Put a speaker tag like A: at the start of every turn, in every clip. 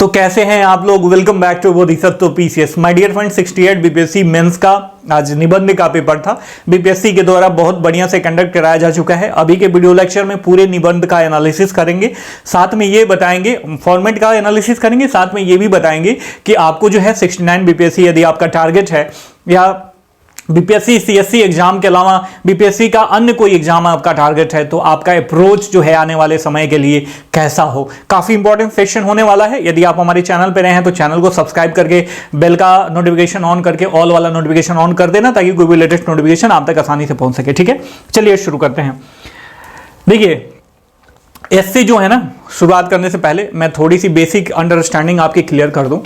A: तो कैसे हैं आप लोग। Welcome back to Bodhisattva PCS. My dear friend, 68 BPSC mains का आज निबंध का पेपर था। बीपीएससी के द्वारा बहुत बढ़िया से कंडक्ट कराया जा चुका है। अभी के वीडियो लेक्चर में पूरे निबंध का एनालिसिस करेंगे, साथ में ये बताएंगे, फॉर्मेट का एनालिसिस करेंगे, साथ में ये भी बताएंगे कि आपको जो है 69 बीपीएससी यदि आपका टारगेट है, या बीपीएससी सीएससी एग्जाम के अलावा बीपीएससी का अन्य कोई एग्जाम आपका टारगेट है, तो आपका अप्रोच जो है आने वाले समय के लिए कैसा हो। काफी इंपॉर्टेंट सेशन होने वाला है। यदि आप हमारे चैनल पर रहे हैं तो चैनल को सब्सक्राइब करके बेल का नोटिफिकेशन ऑन करके ऑल वाला नोटिफिकेशन ऑन कर देना, ताकि कोई भी लेटेस्ट नोटिफिकेशन आप तक आसानी से पहुंच सके। ठीक है, चलिए शुरू करते हैं। देखिए, एससे जो है ना, शुरुआत करने से पहले मैं थोड़ी सी बेसिक अंडरस्टैंडिंग आपकी क्लियर कर दूं।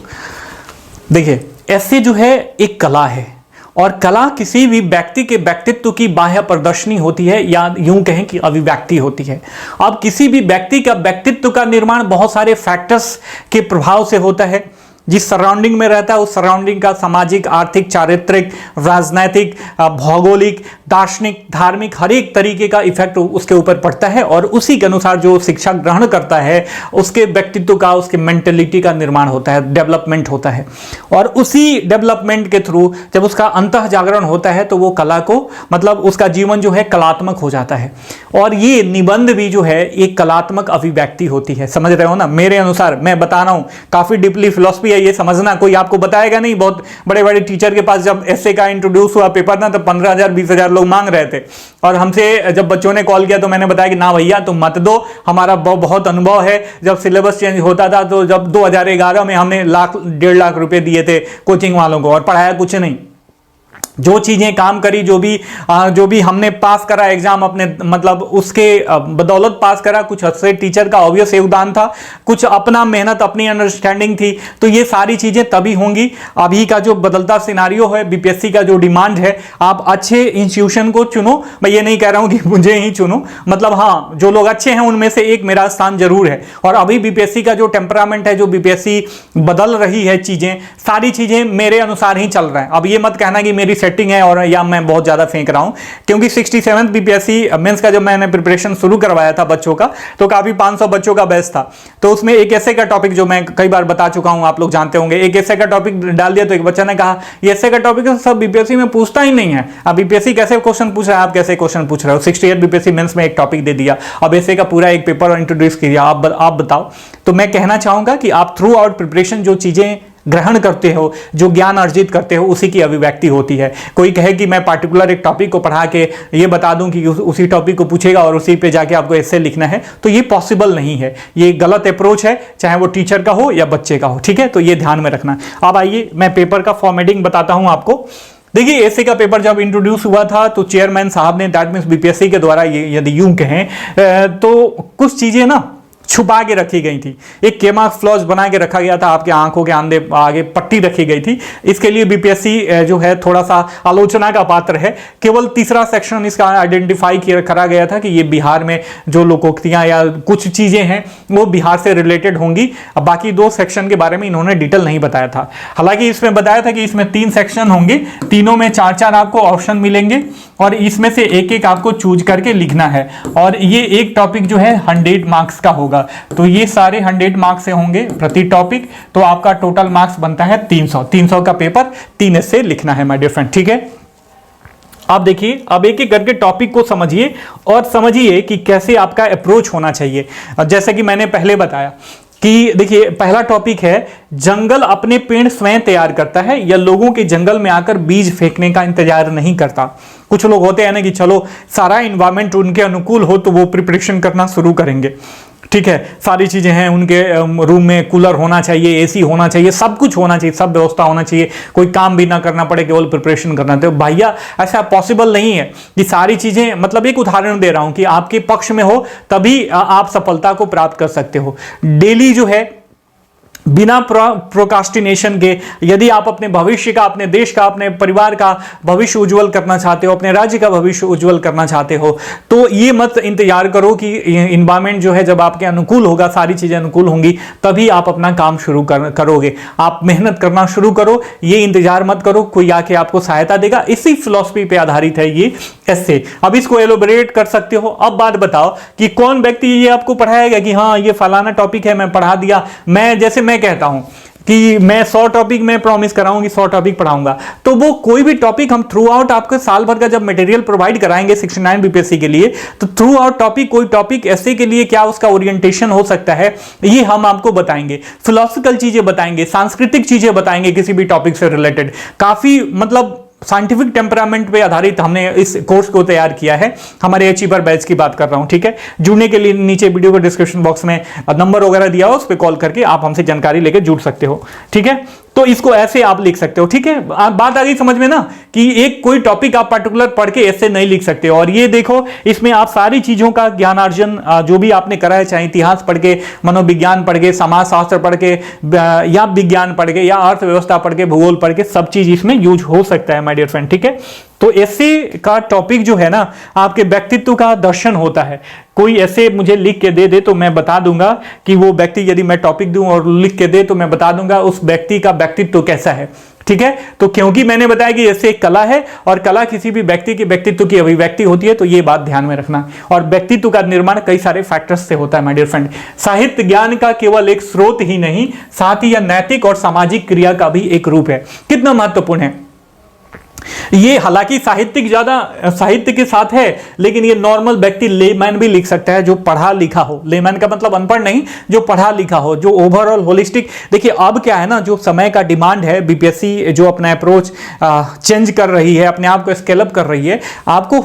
A: देखिए, एससे जो है एक कला है, और कला किसी भी व्यक्ति के व्यक्तित्व की बाह्य प्रदर्शनी होती है, या यूं कहें कि अभिव्यक्ति होती है। अब किसी भी व्यक्ति का व्यक्तित्व का निर्माण बहुत सारे फैक्टर्स के प्रभाव से होता है। जिस सराउंडिंग में रहता है उस सराउंडिंग का सामाजिक, आर्थिक, चारित्रिक, राजनैतिक, भौगोलिक, दार्शनिक, धार्मिक हर एक तरीके का इफेक्ट उसके ऊपर पड़ता है, और उसी के अनुसार जो शिक्षा ग्रहण करता है उसके व्यक्तित्व का, उसके मेंटेलिटी का निर्माण होता है, डेवलपमेंट होता है। और उसी डेवलपमेंट के थ्रू जब उसका अंतः जागरण होता है तो वो कला को, मतलब उसका जीवन जो है कलात्मक हो जाता है। और ये निबंध भी जो है एक कलात्मक अभिव्यक्ति होती है। समझ रहे हो ना, मेरे अनुसार मैं बता रहा हूं, काफी डीपली फिलॉसफी ये समझना, कोई आपको बताएगा नहीं। बहुत बड़े बड़े टीचर के पास जब एसए का इंट्रोड्यूस हुआ पेपर ना, तो 15,000 20,000 लोग मांग रहे थे, और हमसे जब बच्चों ने कॉल किया तो मैंने बताया कि ना भैया तुम मत दो, हमारा बहुत अनुभव है। जब सिलेबस चेंज होता था तो जब 2011 में हमने 1.5 लाख रुपए दिए थे कोचिंग वालों को, और पढ़ाया कुछ नहीं। जो चीजें काम करी, जो भी हमने पास करा एग्जाम अपने, मतलब उसके बदौलत पास करा। कुछ हद से टीचर का ऑब्वियस योगदान था, कुछ अपना मेहनत, अपनी अंडरस्टैंडिंग थी। तो ये सारी चीजें तभी होंगी। अभी का जो बदलता सिनारियो है, बीपीएससी का जो डिमांड है, आप अच्छे इंस्टीट्यूशन को चुनो। मैं ये नहीं कह रहा हूं कि मुझे ही चुनो, मतलब हाँ, जो लोग अच्छे हैं उनमें से एक मेरा स्थान जरूर है। और अभी बीपीएससी का जो टेम्परामेंट है, जो बीपीएससी बदल रही है चीजें, सारी चीजें मेरे अनुसार ही चल रहा है। अब ये मत कहना कि मेरी सेटिंग है और या मैं बहुत ज्यादा फेंक रहा हूं, क्योंकि 67 बीपीएससी मेंस का जब मैंने प्रिपरेशन शुरू करवाया था बच्चों का, तो काफी 500 बच्चों का बैच था। तो उसमें एक ऐसे का टॉपिक, जो मैं कई बार बता चुका हूं, आप लोग जानते होंगे, एक ऐसे का टॉपिक डाल दिया। तो एक बच्चा ने कहा ये ऐसे का टॉपिक सब बीपीएससी में पूछता ही नहीं है। अब बीपीएससी कैसे क्वेश्चन पूछ रहा है, आप कैसे क्वेश्चन पूछ रहे हो। 68 बीपीएससी मेंस में एक टॉपिक दे दिया, अब ऐसे का पूरा एक पेपर इंट्रोड्यूस किया। आप बताओ। तो मैं कहना चाहूंगा कि आप थ्रू आउट प्रिपरेशन जो चीजें ग्रहण करते हो, जो ज्ञान अर्जित करते हो, उसी की अभिव्यक्ति होती है। कोई कहे कि मैं पार्टिकुलर एक टॉपिक को पढ़ा के ये बता दूं कि उसी टॉपिक को पूछेगा और उसी पे जाके आपको एस्से लिखना है, तो ये पॉसिबल नहीं है। ये गलत अप्रोच है, चाहे वो टीचर का हो या बच्चे का हो। ठीक है, तो ये ध्यान में रखना। अब आइए मैं पेपर का फॉर्मेटिंग बताता हूं आपको। देखिए, एसए का पेपर जब इंट्रोड्यूस हुआ था तो चेयरमैन साहब ने, दैट मींस बीपीएससी के द्वारा, ये यदि यूं कहें तो कुछ चीजें ना छुपा के रखी गई थी। एक केमा फ्लॉज बना के रखा गया था, आपके आंखों के आगे पट्टी रखी गई थी। इसके लिए बीपीएससी जो है थोड़ा सा आलोचना का पात्र है। केवल तीसरा सेक्शन इसका आइडेंटिफाई करा गया था कि ये बिहार में जो लोकोक्तियां या कुछ चीजें हैं वो बिहार से रिलेटेड होंगी। अब बाकी 2 सेक्शन के बारे में इन्होंने डिटेल नहीं बताया था। हालांकि इसमें बताया था कि इसमें 3 सेक्शन होंगे, तीनों में 4-4 आपको ऑप्शन मिलेंगे, और इसमें से एक आपको चूज करके लिखना है। और ये एक टॉपिक जो है 100 मार्क्स का होगा। तो ये सारे 100 मार्क्स से होंगे प्रति टॉपिक। तो आपका टोटल मार्क्स बनता है 300 का पेपर 3 से लिखना है माय डियर फ्रेंड। ठीक है, आप देखिए, अब एक एक करके टॉपिक को समझिए और समझिए कि कैसे आपका अप्रोच होना चाहिए। जैसे कि मैंने पहले बताया कि देखिए, पहला टॉपिक है जंगल अपने पेड़ स्वयं तैयार करता है या लोगों के जंगल में आकर बीज फेंकने का इंतजार नहीं करता। कुछ लोग होते हैं ना कि चलो सारा इन्वायरमेंट उनके अनुकूल हो तो वो प्रिपरेशन करना शुरू करेंगे। ठीक है, सारी चीजें हैं उनके रूम में, कूलर होना चाहिए, एसी होना चाहिए, सब कुछ होना चाहिए, सब व्यवस्था होना चाहिए, कोई काम भी ना करना पड़े, केवल प्रिपरेशन करना। तो भैया ऐसा पॉसिबल नहीं है कि सारी चीजें, मतलब एक उदाहरण दे रहा हूं कि आपके पक्ष में हो तभी आप सफलता को प्राप्त कर सकते हो। डेली जो है बिना प्रोकास्टिनेशन के, यदि आप अपने भविष्य का, अपने देश का, अपने परिवार का भविष्य उज्जवल करना चाहते हो, अपने राज्य का भविष्य उज्जवल करना चाहते हो, तो ये मत इंतजार करो कि इन्वायरमेंट जो है जब आपके अनुकूल होगा, सारी चीजें अनुकूल होंगी, तभी आप अपना काम शुरू करोगे। आप मेहनत करना शुरू करो, ये इंतजार मत करो कोई आके आपको सहायता देगा। इसी फिलॉसफी पे आधारित है ये एस्से। अब इसको एलोबरेट कर सकते हो। अब बात बताओ कि कौन व्यक्ति ये आपको पढ़ाएगा कि हाँ ये फलाना टॉपिक है, मैं पढ़ा दिया। मैं जैसे मैं मैं कहता हूं कि मैं 100 टॉपिक मैं प्रॉमिस कर रहा हूं कि 100 टॉपिक पढ़ाऊंगा, तो वो कोई भी टॉपिक हम थ्रू आउट आपको साल भर का जब मटेरियल प्रोवाइड कराएंगे 69 बीपीएससी के लिए, तो थ्रू आउट टॉपिक कोई टॉपिक ऐसे के लिए क्या उसका ओरिएंटेशन हो सकता है, ये हम आपको बताएंगे। फिलोसफिकल चीजें बताएंगे, सांस्कृतिक चीजें बताएंगे, किसी भी टॉपिक से रिलेटेड काफी मतलब साइंटिफिक टेम्परामेंट पे आधारित हमने इस कोर्स को तैयार किया है। हमारे अचीवर बैच की बात कर रहा हूं, ठीक है। जुड़ने के लिए नीचे वीडियो के डिस्क्रिप्शन बॉक्स में नंबर वगैरह दिया हो, उस पर कॉल करके आप हमसे जानकारी लेके जुड़ सकते हो, ठीक है। तो इसको ऐसे आप लिख सकते हो, ठीक है। बात आ गई समझ में ना कि एक कोई टॉपिक आप पर्टिकुलर पढ़ के ऐसे नहीं लिख सकते हो। और ये देखो, इसमें आप सारी चीजों का ज्ञानार्जन जो भी आपने करा है, चाहे इतिहास पढ़ के, मनोविज्ञान पढ़ के, समाजशास्त्र पढ़ के, या विज्ञान पढ़ के, या अर्थव्यवस्था पढ़ के, भूगोल पढ़ के, सब चीज इसमें यूज हो सकता है माय डियर फ्रेंड, ठीक है। तो ऐसे का टॉपिक जो है ना, आपके व्यक्तित्व का दर्शन होता है। कोई ऐसे मुझे लिख के दे दे तो मैं बता दूंगा कि वो व्यक्ति, यदि मैं टॉपिक दूं और लिख के दे तो मैं बता दूंगा उस व्यक्ति का व्यक्तित्व कैसा है, ठीक है। तो क्योंकि मैंने बताया कि ऐसे एक कला है और कला किसी भी व्यक्ति के व्यक्तित्व की अभिव्यक्ति होती है, तो ये बात ध्यान में रखना। और व्यक्तित्व का निर्माण कई सारे फैक्टर्स से होता है माय डियर फ्रेंड। साहित्य ज्ञान का केवल एक स्रोत ही नहीं, साथ ही यह नैतिक और सामाजिक क्रिया का भी एक रूप है। कितना महत्वपूर्ण है ये। हालांकि साहित्यिक ज्यादा साहित्य के साथ है, लेकिन ये नॉर्मल व्यक्ति, लेमैन भी लिख सकता है, जो पढ़ा लिखा हो। लेमैन का मतलब अनपढ़ नहीं, जो पढ़ा लिखा हो, जो ओवरऑल होलिस्टिक। देखिए अब क्या है ना, जो समय का डिमांड है, बीपीएससी जो अपना अप्रोच चेंज कर रही है, अपने आप को स्केल अप कर रही है। आपको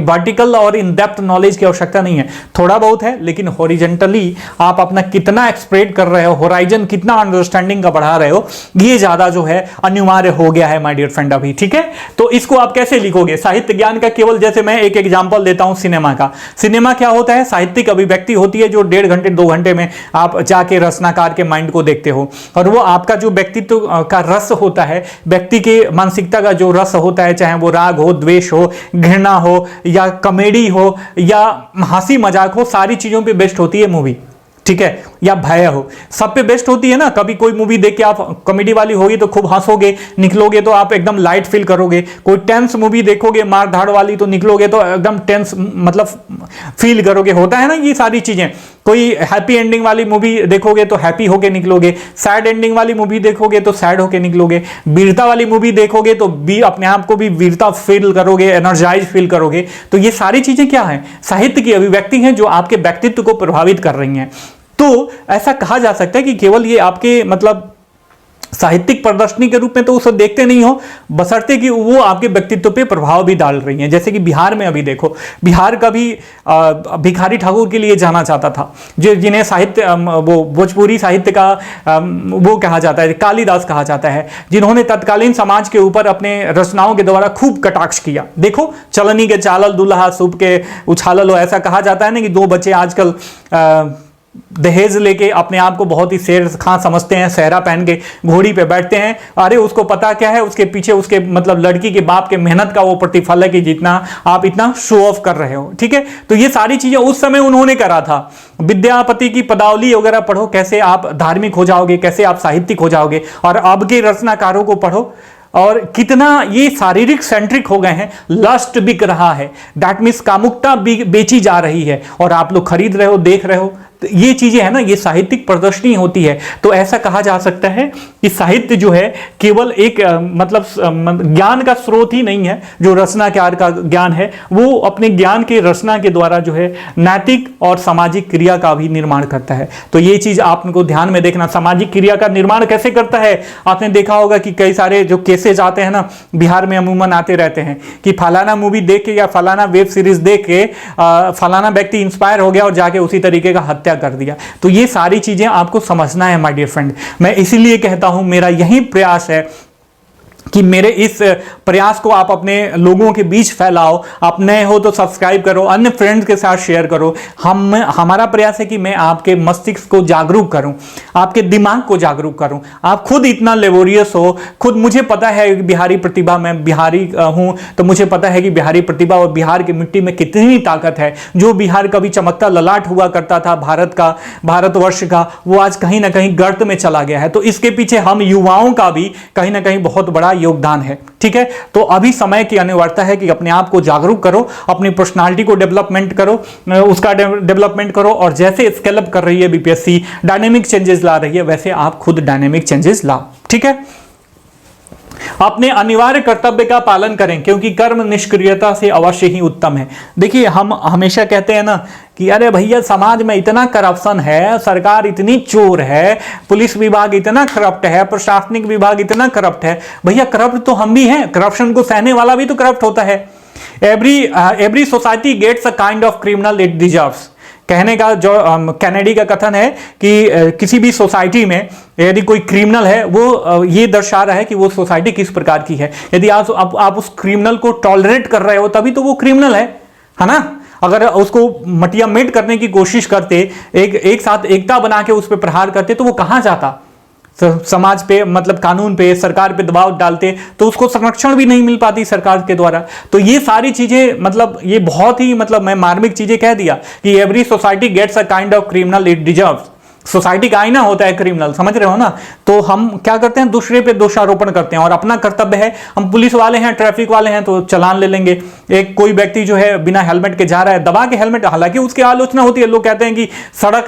A: वर्टिकल और इन डेप्थ नॉलेज की आवश्यकता नहीं है, थोड़ा बहुत है, लेकिन हॉरिजेंटली आप अपना कितना एक्सप्रेड कर रहे हो, होराइजन कितना अंडरस्टैंडिंग का बढ़ा रहे हो, ये ज्यादा जो है अनिवार्य हो गया है माय डियर फ्रेंड अभी, ठीक है। तो इसको आप कैसे लिखोगे? साहित्य ज्ञान का केवल, जैसे मैं एक एग्जांपल देता हूं सिनेमा का। सिनेमा क्या होता है? साहित्यिक अभिव्यक्ति होती है, जो 1.5 घंटे 2 घंटे में आप जाके रचनाकार के माइंड को देखते हो, और वो आपका जो व्यक्तित्व का रस होता है, व्यक्ति के मानसिकता का जो रस होता है, चाहे वो राग हो, द्वेष हो, घृणा हो, या कॉमेडी हो, या हंसी मजाक हो, सारी चीजों पे बेस्ड होती है मूवी, ठीक है। या भय हो, सब पे बेस्ट होती है ना। कभी कोई मूवी देख के आप, कॉमेडी वाली होगी तो खूब हंसोगे, निकलोगे तो आप एकदम लाइट फील करोगे। कोई टेंस मूवी देखोगे, मार धाड़ वाली, तो निकलोगे तो एकदम टेंस मतलब फील करोगे। होता है ना ये सारी चीजें। कोई हैप्पी एंडिंग वाली मूवी देखोगे तो हैप्पी होके निकलोगे, सैड एंडिंग वाली मूवी देखोगे तो सैड होके निकलोगे, वीरता वाली मूवी देखोगे तो अपने आप को भी वीरता फील करोगे, एनर्जाइज फील करोगे। तो ये सारी चीजें क्या है? साहित्य की अभिव्यक्ति हैं, जो आपके व्यक्तित्व को प्रभावित कर रही हैं। तो ऐसा कहा जा सकता है कि केवल ये आपके मतलब साहित्यिक प्रदर्शनी के रूप में तो उसे देखते नहीं हो, बशर्ते कि वो आपके व्यक्तित्व पे प्रभाव भी डाल रही हैं। जैसे कि बिहार में अभी देखो, बिहार का भी भिखारी ठाकुर के लिए जाना जाता था, जो जिन्हें साहित्य वो भोजपुरी साहित्य का वो कहा जाता है, कालिदास कहा जाता है, जिन्होंने तत्कालीन समाज के ऊपर अपने रचनाओं के द्वारा खूब कटाक्ष किया। देखो, चलनी के चालल दुल्हा सूप के उछालल, ऐसा कहा जाता है ना कि 2 बच्चे आजकल दहेज लेके अपने आप को बहुत ही शेर खां समझते हैं, सेहरा पहन के घोड़ी पे बैठते हैं। अरे उसको पता क्या है, उसके पीछे उसके मतलब लड़की के बाप के मेहनत का वो प्रतिफल है कि जितना आप इतना शो ऑफ कर रहे हो, ठीक है। तो ये सारी चीजें उस समय उन्होंने करा था। विद्यापति की पदावली वगैरह पढ़ो, कैसे आप धार्मिक हो जाओगे, कैसे आप साहित्यिक हो जाओगे। और अब के रचनाकारों को पढ़ो, और कितना ये शारीरिक सेंट्रिक हो गए हैं। लस्ट बिक रहा है, दैट मीन्स कामुकता बेची जा रही है, और आप लोग खरीद रहे हो, देख रहे हो। तो ये चीजें है ना, ये साहित्यिक प्रदर्शनी होती है। तो ऐसा कहा जा सकता है कि साहित्य जो है केवल एक मतलब ज्ञान का स्रोत ही नहीं है। जो रचनाकार का ज्ञान है, वो अपने ज्ञान के रचना के द्वारा जो है नैतिक और सामाजिक क्रिया का भी निर्माण करता है। तो ये चीज आपको ध्यान में देखना। सामाजिक क्रिया का निर्माण कैसे करता है? आपने देखा होगा कि कई सारे जो केसेस आते हैं ना, बिहार में अमूमन आते रहते हैं कि फलाना मूवी देख के या फलाना वेब सीरीज देख के फलाना व्यक्ति इंस्पायर हो गया और जाके उसी तरीके का हत्या कर दिया। तो ये सारी चीजें आपको समझना है माय डियर फ्रेंड। मैं इसीलिए कहता हूं, मेरा यही प्रयास है कि मेरे इस प्रयास को आप अपने लोगों के बीच फैलाओ। आप नए हो तो सब्सक्राइब करो, अन्य फ्रेंड्स के साथ शेयर करो। हमारा प्रयास है कि मैं आपके मस्तिष्क को जागरूक करूं, आपके दिमाग को जागरूक करूं। आप खुद इतना लेबोरियस हो, खुद मुझे पता है बिहारी प्रतिभा, मैं बिहारी हूं तो मुझे पता है कि बिहारी प्रतिभा और बिहार की मिट्टी में कितनी ताकत है। जो बिहार कभी चमकता ललाट हुआ करता था भारतवर्ष का, वो आज कहीं ना कहीं गर्त में चला गया है। तो इसके पीछे हम युवाओं का भी कहीं ना कहीं बहुत बड़ा योगदान है, ठीक है। तो अभी समय की अनिवार्यता है कि अपने आप को जागरूक करो, अपनी पर्सनालिटी को डेवलपमेंट करो, उसका डेवलपमेंट करो, और जैसे स्केल अप कर रही है बीपीएससी, डायनेमिक चेंजेस ला रही है, वैसे आप खुद डायनेमिक चेंजेस लाओ। ठीक है, अपने अनिवार्य कर्तव्य का पालन करें, क्योंकि कर्म निष्क्रियता से अवश्य ही उत्तम है। देखिए, हम हमेशा कहते हैं ना कि अरे भैया समाज में इतना करप्शन है, सरकार इतनी चोर है, पुलिस विभाग इतना करप्ट है, प्रशासनिक विभाग इतना करप्ट है। भैया करप्ट तो हम भी हैं, करप्शन को सहने वाला भी तो करप्ट होता है। Every society gets a kind of criminal it deserves. कहने का जो कैनेडी का कथन है कि किसी भी सोसाइटी में यदि कोई क्रिमिनल है, वो ये दर्शा रहा है कि वो सोसाइटी किस प्रकार की है। यदि आप उस क्रिमिनल को टॉलरेट कर रहे हो तभी तो वो क्रिमिनल है ना। अगर उसको मटिया मेट करने की कोशिश करते, एक साथ एकता बना के उस पर प्रहार करते, तो वो कहां जाता। समाज पे, मतलब कानून पे, सरकार पे दबाव डालते तो उसको संरक्षण भी नहीं मिल पाती सरकार के द्वारा। तो ये सारी चीजें, मतलब ये बहुत ही, मतलब मैं मार्मिक चीजें कह दिया कि every society gets a kind of criminal it deserves. Society का आईना होता है क्रिमिनल, समझ रहे हो ना। तो हम क्या करते हैं, दूसरे पे दोषारोपण करते हैं, और अपना कर्तव्य है, हम पुलिस वाले हैं, ट्रैफिक वाले हैं, तो चालान ले लेंगे। एक कोई व्यक्ति जो है बिना हेलमेट के जा रहा है, दबा के हेलमेट, हालांकि उसकी आलोचना होती है, लोग कहते हैं कि सड़क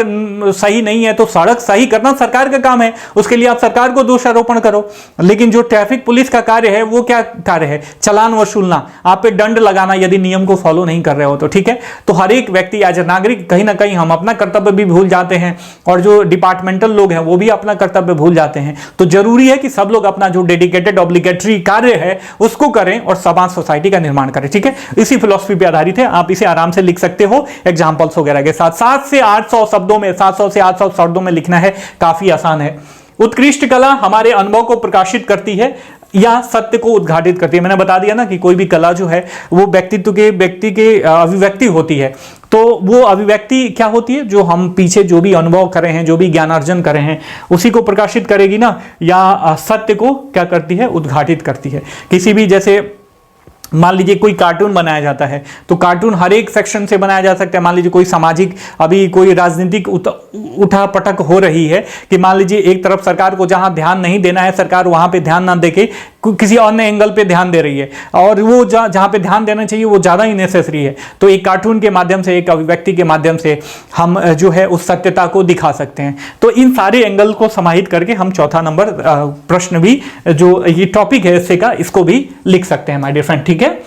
A: सही नहीं है, तो सड़क सही करना सरकार का काम है, उसके लिए आप सरकार को दोषारोपण करो। लेकिन जो ट्रैफिक पुलिस का कार्य है, वो क्या कार्य है, चालान वसूलना, आप पे दंड लगाना यदि नियम को फॉलो नहीं कर रहे हो तो। ठीक है, तो हर एक व्यक्ति एज ए नागरिक कहीं ना कहीं हम अपना कर्तव्य भी भूल जाते हैं, और जो डिपार्टमेंटल लोग हैं वो भी अपना कर्तव्य भूल जाते हैं। तो जरूरी है कि सब लोग अपना जो डेडिकेटेड ऑब्लिगेटरी कार्य है उसको करें और समाज सोसाइटी का निर्माण करें। ठीक है, इसी फिलॉसफी पे आधारित है, आप इसे आराम से लिख सकते हो एग्जांपल्स वगैरह के साथ। 700 से 800 शब्दों में, 700 से 800 शब्दों में लिखना है, काफी आसान है। उत्कृष्ट कला हमारे अनुभव को प्रकाशित करती है या सत्य को उद्घाटित करती है। मैंने बता दिया ना कि कोई भी कला जो है वो व्यक्ति के अभिव्यक्ति होती है। तो वो अभिव्यक्ति क्या होती है, जो हम पीछे जो भी अनुभव करे हैं, जो भी ज्ञानार्जन करे हैं, उसी को प्रकाशित करेगी ना, या सत्य को क्या करती है, उद्घाटित करती है। किसी भी, जैसे मान लीजिए कोई कार्टून बनाया जाता है, तो कार्टून हर एक सेक्शन से बनाया जा सकता है। मान लीजिए कोई सामाजिक, अभी कोई राजनीतिक उठा पटक हो रही है कि मान लीजिए एक तरफ सरकार को जहां ध्यान नहीं देना है, सरकार वहां पे ध्यान ना देके किसी अन्य एंगल पे ध्यान दे रही है, और वो जहां पे ध्यान देना चाहिए वो ज्यादा ही नेसेसरी है। तो एक कार्टून के माध्यम से, एक अभिव्यक्ति के माध्यम से हम जो है उस सत्यता को दिखा सकते हैं। तो इन सारे एंगल को समाहित करके हम चौथा नंबर प्रश्न भी, जो ये टॉपिक है इससे का, इसको भी लिख सकते हैं माय डियर फ्रेंड। ठीक है,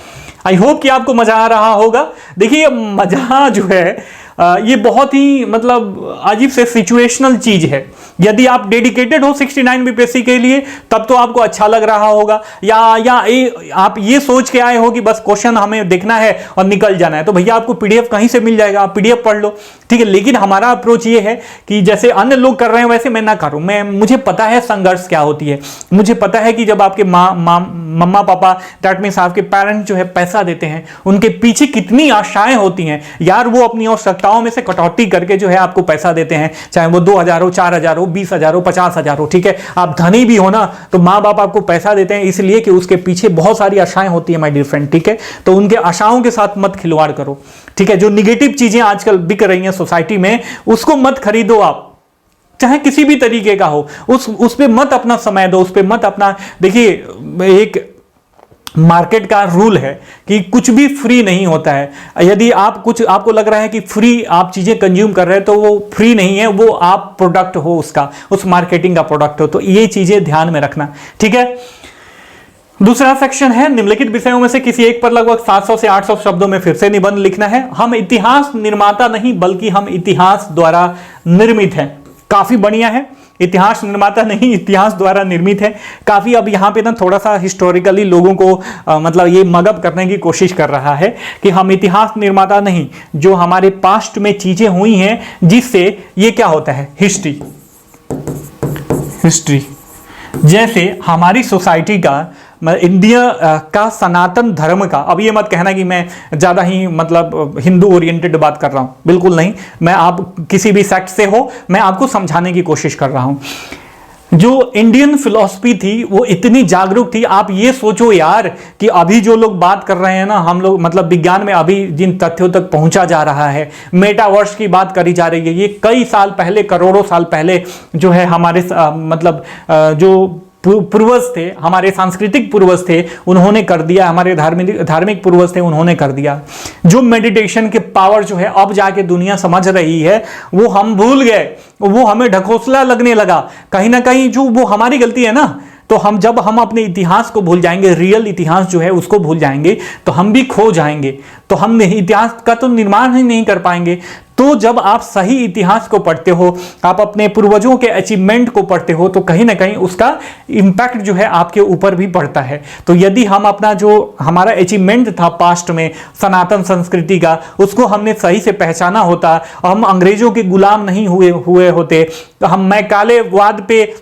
A: आई होप कि आपको मजा आ रहा होगा। देखिए, मजा जो है ये बहुत ही, मतलब अजीब से सिचुएशनल चीज है। यदि आप डेडिकेटेड हो 69 बीपीएससी के लिए, तब तो आपको अच्छा लग रहा होगा, या आप ये सोच के आए हो कि बस क्वेश्चन हमें देखना है और निकल जाना है, तो भैया आपको पीडीएफ कहीं से मिल जाएगा, आप पीडीएफ पढ़ लो। ठीक है, लेकिन हमारा अप्रोच ये है कि जैसे अन्य लोग कर रहे हैं वैसे मैं ना करूं। मुझे पता है संघर्ष क्या होती है, मुझे पता है कि जब आपके मम्मा पापा, दैट मींस आपके पेरेंट्स जो है पैसा देते हैं, उनके पीछे कितनी आशाएं होती हैं यार। वो अपनी आवश्यकताओं में से कटौती करके जो है आपको पैसा देते हैं, चाहे वो 2000 हो, 4000 हो, 20,000 हो, 50,000 हो। ठीक है, आप धनी भी हो ना, तो माँ बाप आपको पैसा देते हैं इसलिए कि उसके पीछे बहुत सारी आशाएं होती है माय डियर फ्रेंड। ठीक है, तो उनके आशाओं के साथ मत खिलवाड़ करो। ठीक है, जो निगेटिव चीजें आजकल बिक रही हैं सोसाइटी में, उसको मत खरीदो आप, चाहे किसी भी तरीके का हो। उस पे मत अपना समय दो, उस पे मत अपना। देखिए, एक मार्केट का रूल है कि कुछ भी फ्री नहीं होता है। यदि आपको लग रहा है कि फ्री आप चीजें कंज्यूम कर रहे हैं, तो वो फ्री नहीं है, वो आप प्रोडक्ट हो उसका, उस मार्केटिंग का प्रोडक्ट हो। तो ये चीजें ध्यान में रखना। ठीक है, दूसरा सेक्शन है, निम्नलिखित विषयों में से किसी एक पर लगभग 700 से 800 शब्दों में फिर से निबंध लिखना है। हम इतिहास निर्माता नहीं बल्कि हम इतिहास द्वारा निर्मित हैं। काफी बढ़िया है, इतिहास निर्माता नहीं, इतिहास द्वारा निर्मित है। काफी अब यहाँ पे ना थोड़ा सा हिस्टोरिकली लोगों को मतलब ये मगअप करने की कोशिश कर रहा है कि हम इतिहास निर्माता नहीं, जो हमारे पास्ट में चीजें हुई हैं जिससे ये क्या होता है, हिस्ट्री। जैसे हमारी सोसाइटी का, इंडिया का सनातन धर्म का, अब ये मत कहना कि मैं ज़्यादा ही मतलब हिंदू ओरिएंटेड बात कर रहा हूँ, बिल्कुल नहीं। मैं आप किसी भी सेक्ट से हो, मैं आपको समझाने की कोशिश कर रहा हूँ। जो इंडियन फिलॉसफी थी वो इतनी जागरूक थी। आप ये सोचो यार कि अभी जो लोग बात कर रहे हैं ना, हम लोग मतलब विज्ञान में अभी जिन तथ्यों तक पहुंचा जा रहा है, मेटावर्स की बात करी जा रही है, ये कई साल पहले, करोड़ों साल पहले जो है हमारे मतलब जो पूर्वज थे, हमारे सांस्कृतिक पूर्वज थे, उन्होंने कर दिया, हमारे धार्मिक पूर्वज थे, उन्होंने कर दिया। जो मेडिटेशन के पावर जो है अब जाके दुनिया समझ रही है, वो हम भूल गए, वो हमें ढकोसला लगने लगा। कहीं ना कहीं जो वो हमारी गलती है ना, तो जब हम अपने इतिहास को भूल जाएंगे, रियल इतिहास जो है उसको भूल जाएंगे, तो हम भी खो जाएंगे, तो हम इतिहास का तो निर्माण ही नहीं कर पाएंगे। तो जब आप सही इतिहास को पढ़ते हो, आप अपने पूर्वजों के अचीवमेंट को पढ़ते हो, तो कहीं ना कहीं उसका इम्पैक्ट जो है आपके ऊपर भी पड़ता है। तो यदि हम अपना जो हमारा अचीवमेंट था पास्ट में सनातन संस्कृति का, उसको हमने सही से पहचाना होता, हम अंग्रेजों के गुलाम नहीं हुए होते, तो हम मैकालेवाद पे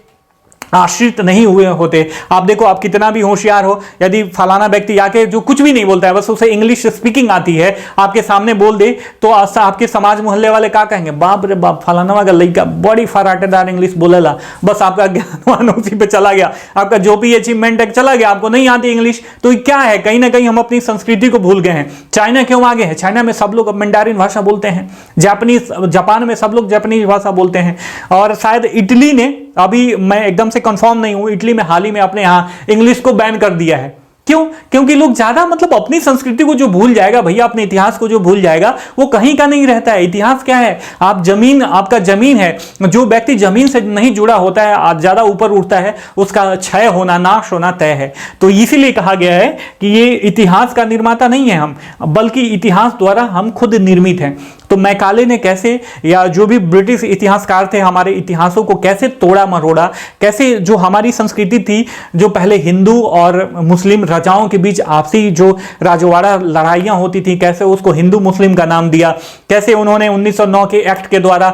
A: आश्रित नहीं हुए होते। आप देखो, आप कितना भी होशियार हो, यदि फलाना व्यक्ति आके जो कुछ भी नहीं बोलता है, बस उसे इंग्लिश स्पीकिंग आती है, आपके सामने बोल दे, तो आपके समाज मोहल्ले वाले क्या कहेंगे, बाप रे बाप, फलाना का लड़का बड़ी फराटेदार इंग्लिश बोलेला, बस आपका ज्ञान उसी पे चला गया, आपका जो भी अचीवमेंट है चला गया, आपको नहीं आती इंग्लिश। तो क्या है, कहीं ना कहीं हम अपनी संस्कृति को भूल गए हैं। चाइना क्यों आगे है? चाइना में सब लोग मैंडारिन भाषा बोलते हैं, जापान में सब लोग जापानीज भाषा बोलते हैं, और शायद इटली ने, अभी मैं एकदम से कंफर्म नहीं हूं, इटली में हाल ही में अपने यहां इंग्लिश को बैन कर दिया है। क्यों? क्योंकि लोग ज्यादा अपनी संस्कृति को जो भूल जाएगा भैया, अपने इतिहास को जो भूल जाएगा, वो कहीं का नहीं रहता है। इतिहास क्या है? आपका जमीन है, जो व्यक्ति जमीन से नहीं जुड़ा होता है, ज्यादा ऊपर उठता है, उसका क्षय होना, नाश होना तय है। तो इसीलिए कहा गया है कि ये इतिहास का निर्माता नहीं है हम, बल्कि इतिहास द्वारा हम खुद निर्मित हैं। तो मैकाले ने कैसे, या जो भी ब्रिटिश इतिहासकार थे, हमारे इतिहासों को कैसे तोड़ा मरोड़ा, कैसे जो हमारी संस्कृति थी, जो पहले हिंदू और मुस्लिम राजाओं के बीच आपसी जो राजवाड़ा लड़ाइयां होती थी, कैसे उसको हिंदू मुस्लिम का नाम दिया, कैसे उन्होंने 1909 के एक्ट के द्वारा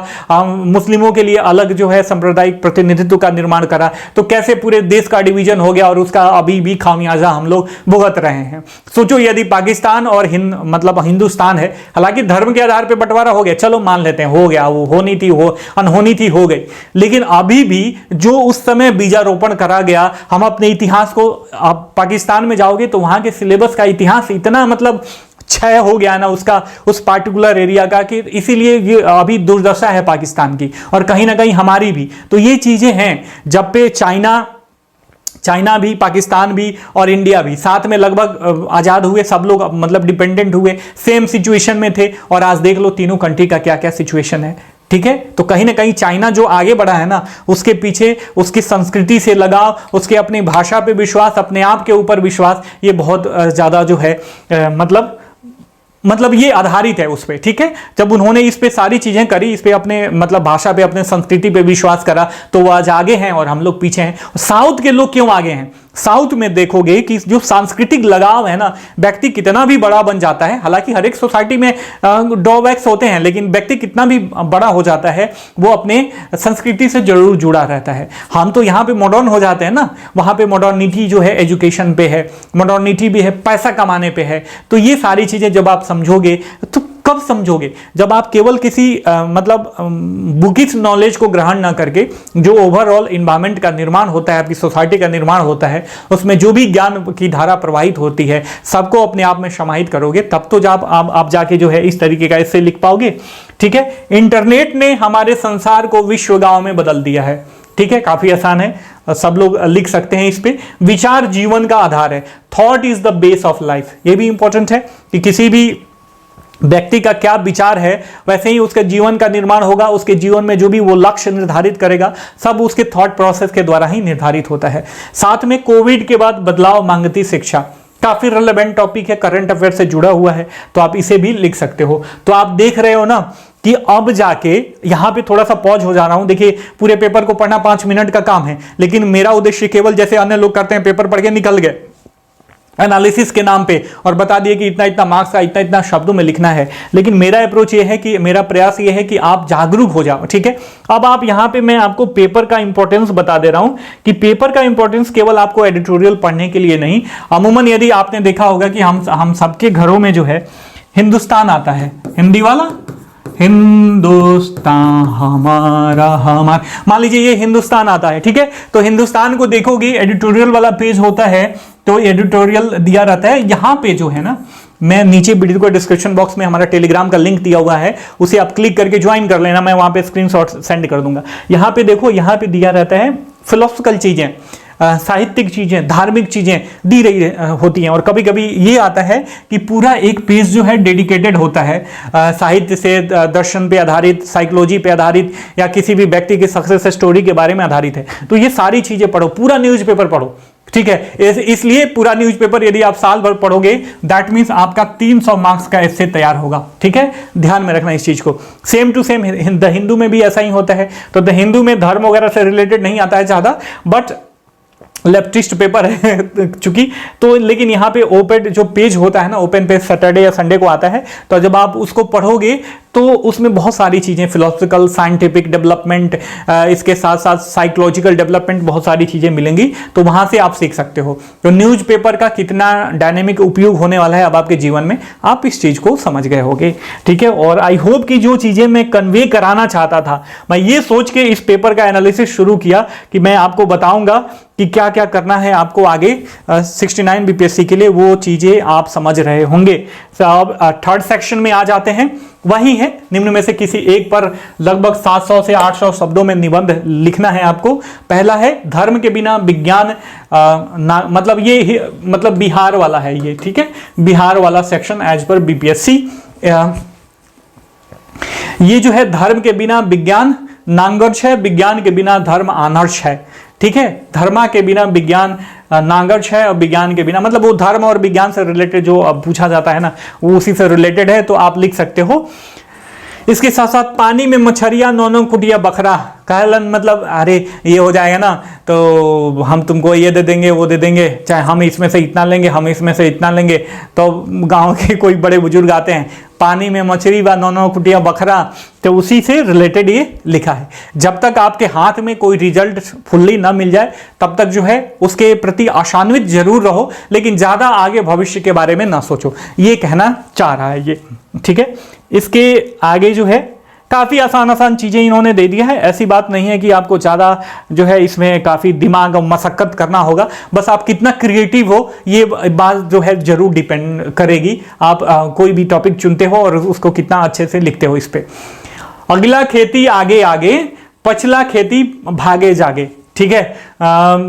A: मुस्लिमों के लिए अलग जो है सांप्रदायिक प्रतिनिधित्व का निर्माण करा, तो कैसे पूरे देश का डिवीजन हो गया, और उसका अभी भी खामियाजा हम लोग भुगत रहे हैं। सोचो, यदि पाकिस्तान और हिंदुस्तान है, हालांकि धर्म के आधार पर बंटवारा हो गया, चलो मान लेते हैं, हो गया, वो होनी थी, अनहोनी थी, हो गई, लेकिन अभी भी जो उस समय बीजारोपण करा गया, हम अपने इतिहास को, आप पाकिस्तान में जाओगे तो वहां के सिलेबस का इतिहास इतना क्षय हो गया ना उसका, उस पार्टिकुलर एरिया का, कि इसीलिए ये अभी दुर्दशा है पाकिस्तान की, और कहीं ना कहीं हमारी भी। तो ये चीजें हैं, जब पे चाइना भी, पाकिस्तान भी और इंडिया भी साथ में लगभग आजाद हुए, सब लोग डिपेंडेंट हुए, सेम सिचुएशन में थे, और आज देख लो तीनों कंट्री का क्या क्या सिचुएशन है। ठीक है, तो कहीं ना कहीं चाइना जो आगे बढ़ा है ना, उसके पीछे उसकी संस्कृति से लगाव, उसके अपनी भाषा पे विश्वास, अपने आप के ऊपर विश्वास, ये बहुत ज्यादा जो है मतलब ये आधारित है उस पे। ठीक है, जब उन्होंने इस पे सारी चीजें करी, इस पे अपने भाषा पे, अपने संस्कृति पे विश्वास करा, तो वो आज आगे हैं और हम लोग पीछे हैं। साउथ के लोग क्यों आगे हैं? साउथ में देखोगे कि जो सांस्कृतिक लगाव है ना, व्यक्ति कितना भी बड़ा बन जाता है, हालांकि हर एक सोसाइटी में ड्रॉबैक्स होते हैं, लेकिन व्यक्ति कितना भी बड़ा हो जाता है, वो अपने संस्कृति से जरूर जुड़ा रहता है। हम तो यहाँ पे मॉडर्न हो जाते हैं ना, वहाँ पे मॉडर्निटी जो है एजुकेशन पे है, मॉडर्निटी भी है पैसा कमाने पे है। तो ये सारी चीजें जब आप समझोगे, तो कब समझोगे? जब आप केवल किसी बुकिश नॉलेज को ग्रहण ना करके, जो ओवरऑल इन्वायरमेंट का निर्माण होता है, आपकी सोसाइटी का निर्माण होता है, उसमें जो भी ज्ञान की धारा प्रवाहित होती है, सबको अपने आप में समाहित करोगे, तब तो जब आप जाके जो है इस तरीके का इससे लिख पाओगे। ठीक है, इंटरनेट ने हमारे संसार को विश्व गांव में बदल दिया है। ठीक है, काफी आसान है, सब लोग लिख सकते हैं इस पे। विचार जीवन का आधार है, thought is the base of life. ये भी इंपॉर्टेंट है कि किसी भी व्यक्ति का क्या विचार है, वैसे ही उसके जीवन का निर्माण होगा। उसके जीवन में जो भी वो लक्ष्य निर्धारित करेगा, सब उसके थॉट प्रोसेस के द्वारा ही निर्धारित होता है। साथ में कोविड के बाद बदलाव मांगती शिक्षा, काफी रिलेवेंट टॉपिक है, करंट अफेयर से जुड़ा हुआ है, तो आप इसे भी लिख सकते हो। तो आप देख रहे हो ना कि अब जाके यहां पे थोड़ा सा पॉज हो जा रहा हूं। देखिए, पूरे पेपर को पढ़ना 5 मिनट का काम है, लेकिन मेरा उद्देश्य केवल जैसे अन्य लोग करते हैं, पेपर पढ़ के निकल गए एनालिसिस के नाम पे और बता दिए कि इतना इतना मार्क्स का इतना इतना शब्दों में लिखना है। लेकिन मेरा अप्रोच ये है कि, मेरा प्रयास ये है कि आप जागरूक हो जाओ। ठीक है, अब आप यहाँ पे, मैं आपको पेपर का इंपॉर्टेंस बता दे रहा हूं कि पेपर का इंपॉर्टेंस केवल आपको एडिटोरियल पढ़ने के लिए नहीं, अमूमन यदि आपने देखा होगा कि हम सबके घरों में जो है हिंदुस्तान आता है, हिंदी वाला हिंदुस्तान हमारा, मान लीजिए ये हिंदुस्तान आता है। ठीक है, तो हिंदुस्तान को देखोगे, एडिटोरियल वाला पेज होता है, तो एडिटोरियल दिया रहता है। यहां पे जो है ना, मैं नीचे वीडियो को डिस्क्रिप्शन बॉक्स में हमारा टेलीग्राम का लिंक दिया हुआ है, उसे आप क्लिक करके ज्वाइन कर लेना, मैं वहां पे स्क्रीनशॉट सेंड कर दूंगा। यहां पे देखो, यहां पे दिया रहता है फिलोसफिकल चीजें, साहित्यिक चीजें, धार्मिक चीजें दी रही होती हैं। और कभी कभी ये आता है कि पूरा एक पेज जो है डेडिकेटेड होता है साहित्य से, दर्शन पे आधारित, साइकोलॉजी पे आधारित, या किसी भी व्यक्ति की सक्सेस स्टोरी के बारे में आधारित है। तो ये सारी चीजें पढ़ो, पूरा न्यूज़पेपर पढ़ो, ठीक है। इसलिए पूरा न्यूज़पेपर यदि आप साल भर पढ़ोगे, दैट मींस आपका 300 मार्क्स का एस्से तैयार होगा, ठीक है। ध्यान में रखना इस चीज को। Same to same the Hindu में भी ऐसा ही होता है। तो द हिंदू में धर्म वगैरह से रिलेटेड नहीं आता है ज्यादा, बट लेफ्टिस्ट पेपर है चूंकि, तो लेकिन यहाँ पे ओपन जो पेज होता है ना, ओपन पेज सैटरडे या संडे को आता है। तो जब आप उसको पढ़ोगे तो उसमें बहुत सारी चीज़ें, फिलोसफिकल, साइंटिफिक डेवलपमेंट, इसके साथ साथ साइकोलॉजिकल डेवलपमेंट, बहुत सारी चीज़ें मिलेंगी। तो वहाँ से आप सीख सकते हो। तो न्यूज़पेपर का कितना डायनेमिक उपयोग होने वाला है अब आपके जीवन में, आप इस चीज़ को समझ गए होगे, ठीक है। और आई होप कि जो चीज़ें मैं कन्वे कराना चाहता था, मैं ये सोच के इस पेपर का एनालिसिस शुरू किया कि मैं आपको बताऊंगा कि क्या क्या करना है आपको आगे 69 बीपीएससी के लिए, वो चीज़ें आप समझ रहे होंगे। तो अब थर्ड सेक्शन में आ जाते हैं। वही है, निम्न में से किसी एक पर लगभग 700 से 800 शब्दों में निबंध लिखना है आपको। पहला है धर्म के बिना विज्ञान, मतलब ये मतलब बिहार वाला है ये, ठीक है, बिहार वाला सेक्शन एज पर बीपीएससी। ये जो है धर्म के बिना विज्ञान नांगर्ष है, विज्ञान के बिना धर्म आनर्ष है, ठीक है। धर्मा के बिना विज्ञान नांगर्ष है, और विज्ञान के बिना, मतलब वो धर्म और विज्ञान से रिलेटेड जो अब पूछा जाता है ना, वो उसी से रिलेटेड है, तो आप लिख सकते हो। इसके साथ साथ पानी में मछरिया, नौनों कुटिया बखरा, कहलन मतलब अरे ये हो जाएगा ना, तो हम तुमको ये दे देंगे, वो दे देंगे, चाहे हम इसमें से इतना लेंगे, हम इसमें से इतना लेंगे। तो गांव के कोई बड़े बुजुर्ग आते हैं, पानी में मछली व नौनों कुटिया बखरा, तो उसी से रिलेटेड ये लिखा है। जब तक आपके हाथ में कोई रिजल्ट फुल्ली ना मिल जाए, तब तक जो है उसके प्रति आशान्वित जरूर रहो, लेकिन ज़्यादा आगे भविष्य के बारे में ना सोचो, ये कहना चाह रहा है ये, ठीक है। इसके आगे जो है काफ़ी आसान चीज़ें इन्होंने दे दिया है। ऐसी बात नहीं है कि आपको ज़्यादा जो है इसमें काफ़ी दिमाग और मशक्कत करना होगा, बस आप कितना क्रिएटिव हो ये बात जो है ज़रूर डिपेंड करेगी। आप कोई भी टॉपिक चुनते हो और उसको कितना अच्छे से लिखते हो इस पर। अगला खेती आगे आगे, पछला खेती भागे जागे, ठीक है।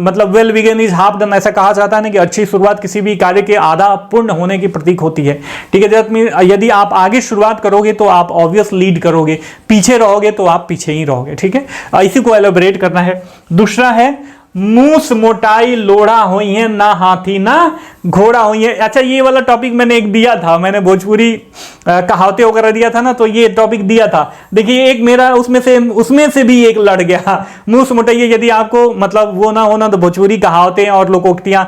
A: मतलब well begun is half done, ऐसा कहा जाता है ना कि अच्छी शुरुआत किसी भी कार्य के आधा पूर्ण होने की प्रतीक होती है, ठीक है। यदि आप आगे शुरुआत करोगे तो आप ऑब्वियस लीड करोगे, पीछे रहोगे तो आप पीछे ही रहोगे, ठीक है। इसी को एलोबरेट करना है। दूसरा है मूस मोटाई लोढ़ा हुई है, ना हाथी ना घोड़ा हुई है। अच्छा, ये वाला टॉपिक मैंने एक दिया था, मैंने भोजपुरी कहावतें वगैरह दिया था ना, तो ये टॉपिक दिया था। देखिए एक मेरा उसमें से भी एक लड़ गया, मूस मोटाई। यदि आपको मतलब वो ना होना, तो भोजपुरी कहावतें और लोकोक्तियां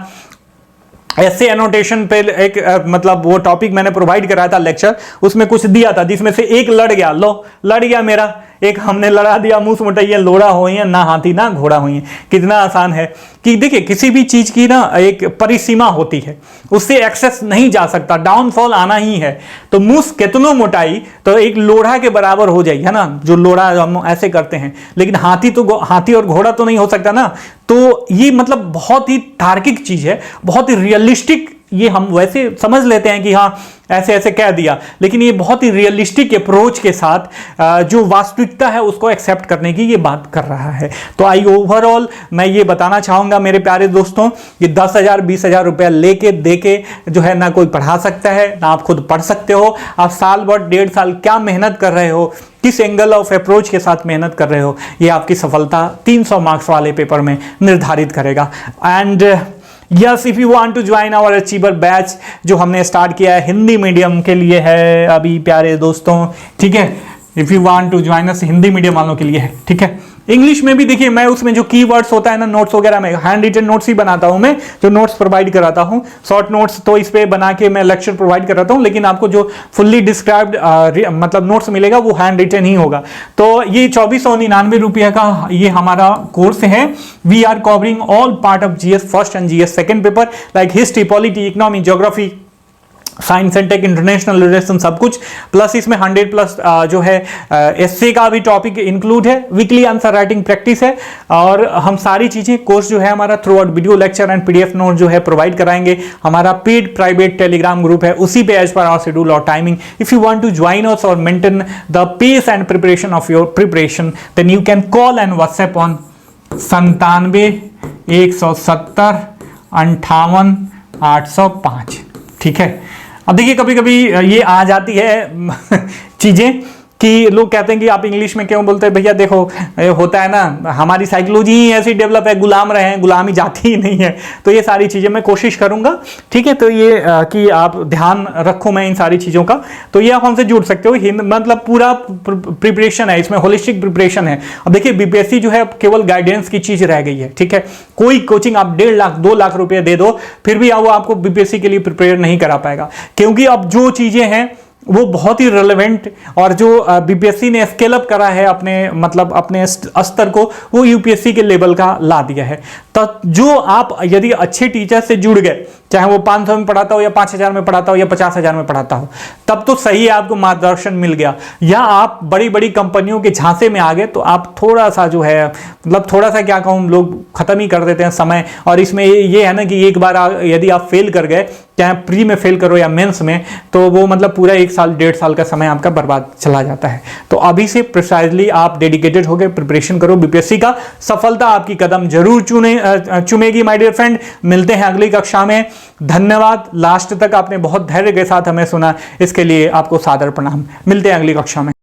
A: ऐसे एनोटेशन पे एक मतलब वो टॉपिक मैंने प्रोवाइड कराया था लेक्चर, उसमें कुछ दिया था जिसमें से एक लड़ गया, लो लड़ गया मेरा, एक हमने लड़ा दिया, मूस मोटाइया लोढ़ा हुई है, ना हाथी ना घोड़ा हुई है। कितना आसान है कि देखिए किसी भी चीज की ना एक परिसीमा होती है, उससे एक्सेस नहीं जा सकता, डाउनफॉल आना ही है। तो मूस कितनो मोटाई तो एक लोढ़ा के बराबर हो जाएगी, है ना, जो लोढ़ा हम ऐसे करते हैं, लेकिन हाथी और घोड़ा तो नहीं हो सकता ना। तो ये मतलब बहुत ही तार्किक चीज है, बहुत ही रियलिस्टिक। ये हम वैसे समझ लेते हैं कि हाँ ऐसे ऐसे कह दिया, लेकिन ये बहुत ही रियलिस्टिक अप्रोच के साथ जो वास्तविकता है उसको एक्सेप्ट करने की ये बात कर रहा है। तो आई ओवरऑल मैं ये बताना चाहूँगा मेरे प्यारे दोस्तों, कि 10,000 20,000 रुपया लेके देके जो है ना कोई पढ़ा सकता है, ना आप खुद पढ़ सकते हो। आप साल भर 1.5 साल क्या मेहनत कर रहे हो, किस एंगल ऑफ अप्रोच के साथ मेहनत कर रहे हो, ये आपकी सफलता 300 मार्क्स वाले पेपर में निर्धारित करेगा। And yes, if you want to join our achiever batch जो हमने स्टार्ट किया है, हिंदी मीडियम के लिए है अभी प्यारे दोस्तों, ठीक है। If you want to join us, Hindi medium वालों के लिए है, ठीक है। इंग्लिश में भी देखिए मैं उसमें जो कीवर्ड्स होता है ना, नोट्स वगैरह में हैंड रिटन नोट्स ही बनाता हूं मैं, जो नोट्स प्रोवाइड कराता हूं, शॉर्ट नोट्स तो इस पे बना के मैं लेक्चर प्रोवाइड कराता हूं, लेकिन आपको जो फुल्ली डिस्क्राइब्ड मतलब नोट्स मिलेगा वो हैंड रिटन ही होगा। तो ये 2499 रुपये का ये हमारा कोर्स है। We are covering all part of GS first and GS second paper, like history, polity, economy, geography, science and tech, international relation, सब कुछ। प्लस इसमें 100+ जो है एसए का भी टॉपिक इंक्लूड है, वीकली आंसर राइटिंग प्रैक्टिस है, और हम सारी चीजें कोर्स जो है हमारा through out video lecture and PDF note जो है प्रोवाइड कराएंगे। हमारा पेड प्राइवेट टेलीग्राम ग्रुप है, उसी पे एज पर आवर शेड्यूल और timing. If you want to join us और maintain the pace and preparation of your preparation, then you can call and WhatsApp on 97 170 58 805। ठीक है, अब देखिए कभी कभी ये आ जाती है चीजें कि लोग कहते हैं कि आप इंग्लिश में क्यों बोलते हैं भैया, देखो होता है ना, हमारी साइकोलॉजी ही ऐसी डेवलप है, गुलाम रहे हैं, गुलामी जाती ही नहीं है। तो ये सारी चीज़ें मैं कोशिश करूंगा, ठीक है, तो ये कि आप ध्यान रखो मैं इन सारी चीज़ों का। तो ये आप हमसे जुड़ सकते हो, मतलब पूरा प्रिपरेशन है इसमें, होलिस्टिक प्रिपरेशन है। अब देखिए बीपीएससी जो है केवल गाइडेंस की चीज़ रह गई है, ठीक है। कोई कोचिंग आप 1.5 लाख 2 लाख रुपये दे दो, फिर भी वो आपको बीपीएससी के लिए प्रिपेयर नहीं करा पाएगा, क्योंकि अब जो चीज़ें हैं वो बहुत ही रेलेवेंट, और जो बीपीएससी ने स्केल अप करा है अपने मतलब अपने स्तर को, वो यूपीएससी के लेवल का ला दिया है। तो जो आप यदि अच्छे टीचर से जुड़ गए, चाहे वो 500 में पढ़ाता हो या 5000 में पढ़ाता हो या 50,000 में पढ़ाता हो, तब तो सही है, आपको मार्गदर्शन मिल गया। या आप बड़ी बड़ी कंपनियों के झांसे में आ गए, तो आप थोड़ा सा जो है, मतलब थोड़ा सा क्या कहूँ, लोग खत्म ही कर देते हैं समय। और इसमें ये है ना कि एक बार यदि आप फेल कर गए, चाहे प्री में फेल करो या मेंस में, तो वो मतलब पूरा 1 साल 1.5 साल का समय आपका बर्बाद चला जाता है। तो अभी से प्रिसाइजली आप डेडिकेटेड होकर प्रिपरेशन करो बीपीएससी का, सफलता आपकी कदम जरूर चुमेगी माय डियर फ्रेंड। मिलते हैं अगली कक्षा में। धन्यवाद, लास्ट तक आपने बहुत धैर्य के साथ हमें सुना, इसके लिए आपको सादर प्रणाम। मिलते हैं अगली कक्षा में।